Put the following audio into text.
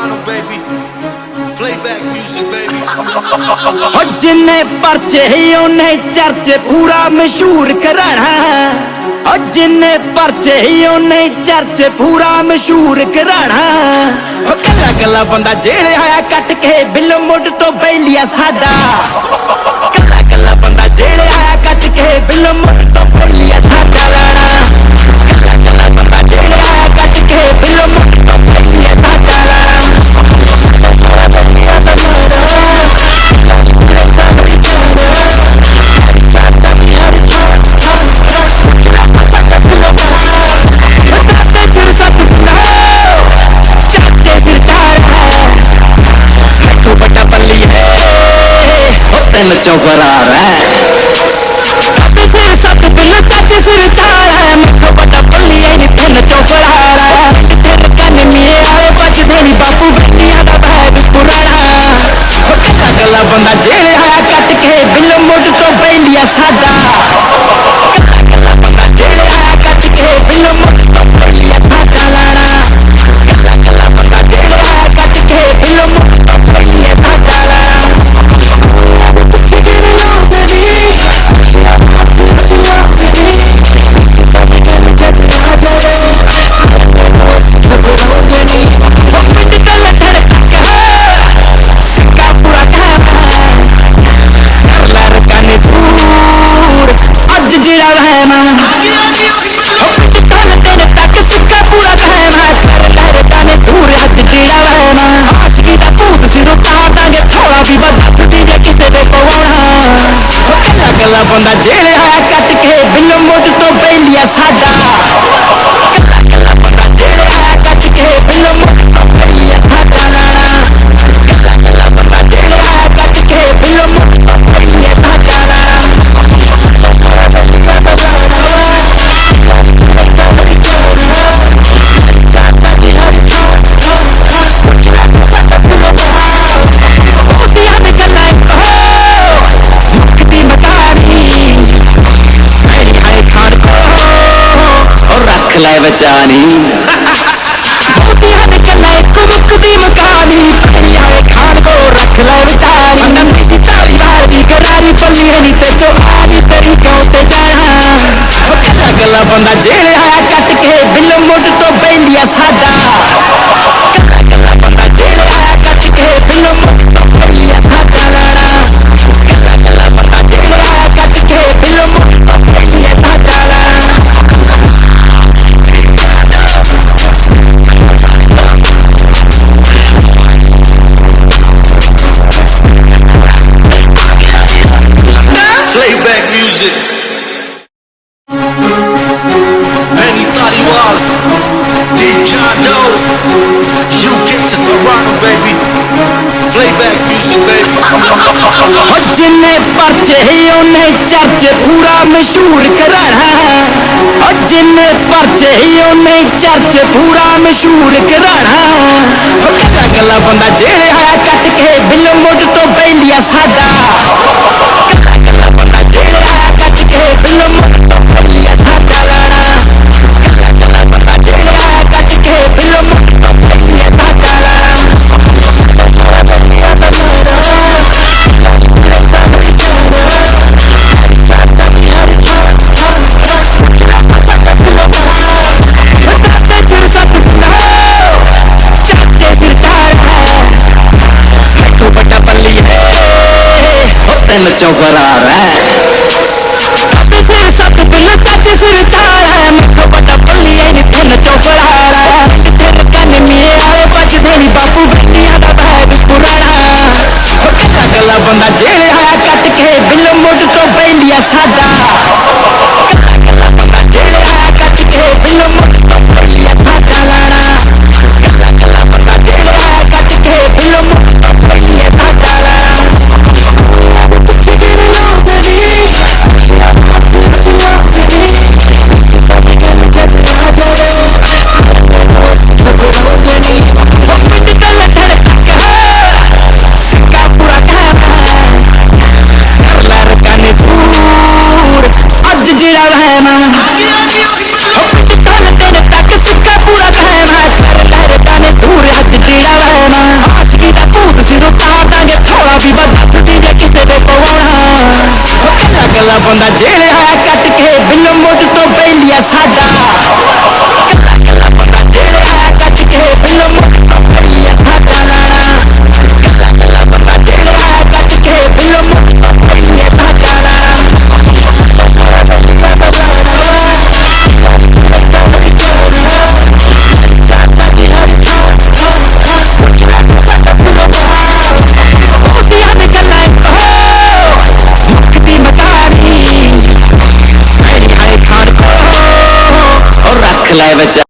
Toronto, baby. Playback music, baby. जिन्ने परचे उन्ने चर्चे पूरा मशहूर कराना। जिन्ने परचे उन्ने चर्चे पूरा मशहूर कराना। कला कला बंदा जेल आया कट के बिल मुड तो बैलिया साडा। कला कला बंदा जेल आया कट के बिल मुड तो बैलिया साडा। कला कला बंदा जेल आया कट के बिल मुड तो बैलिया साडा। चौ फरार है सिर सत बिल चाचे सिर चार है मुझको बड़ा पल्ली है नी तीन चौ फरार है सिर कन मिए आए बच देनी बापू बेटियां दा बैग पुराना ओ कच्चा गला बंदा जेल आया कट के बिल मुड तो बैलिया साडा कच्चा बंदा जेल आया कट के बिल मुड तो बैलिया साडा लाड़ा कच्चा गला बंदा जेल आया कट के बिल मुड तो बैलिया साडा बंदा जेल आया कट के बिल मुड तो बैलिया साडा कला बंदा जेल आया कट के बिल मुड तो बैलिया साडा कला बंदा जेल आया कट के बिल मुड तो बैलिया साडा लै बचानी कुमकदी मकानी आए खान को रख लै बचानी नंदी सी सारी साल की करारी पल्ली नी ते तो आज तेरी कौते जाना कला गला बंदा जेल आया कट के बिल मुड तो बैलिया साडा कला गला बंदा जेल आया कट के बिल मुड तो बैलिया साडा लाड़ा कला गला बंदा जेल आया कट के बिल मुड तो बैलिया साडा Playback music. Benny Thaliwal, Deep John Doe. You get to Toronto, baby. Playback music, baby. जिन्ने परचे उन्ने चर्चे पूरा मशहूर कराना। जिन्ने परचे उन्ने चर्चे पूरा मशहूर कराना। कला कला बंदा जेल आया कट के बिल मुड तो बैलिया साडा कला कला बंदा जेल आया कट के बिल मुड तो बैलिया साडा लाड़ा कला कला बंदा जेल आया कट के बिल मुड तो बैलिया साडा लाड़ा चौ फरार है सिर सत बिल चाचे सिर चार है मुझको बड़ा पल्ली है नी तीन चौ फरार है सिर कन मिए आए बच देनी बापू बेटियां दा बैग पुराना कच्चा गला बंदा जेल आया कट के बिल मुड तो बैलिया साडा कला गला बंदा जेल आया कट के बिल मुड तो बैलिया साडा लाड़ा कला गला बंदा जेल आया कट के बिल मुड तो बैलिया साडा लाड़ा ਬੰਦਾ ਜਿਹੜਾ ਕੱਟ ਕੇ ਬਿੱਲ ਮੁੱਢ ਤੋਂ ਬੈਲੀਆ ਸਾਡਾ ਕੱਲਾ ਬੰਦਾ ਜਿਹੜਾ ਕੱਟ ਕੇ ਬਿੱਲ ਮੁੱਢ ਤੋਂ ਬੈਲੀਆ ਸਾਡਾ ਕੱਲਾ ਬੰਦਾ ਜਿਹੜਾ ਕੱਟ ਕੇ ਬਿੱਲ ਮੁੱਢ ਤੋਂ ਬੈਲੀਆ ਸਾਡਾ ਰੱਖ ਲੈ ਬੱਚਾ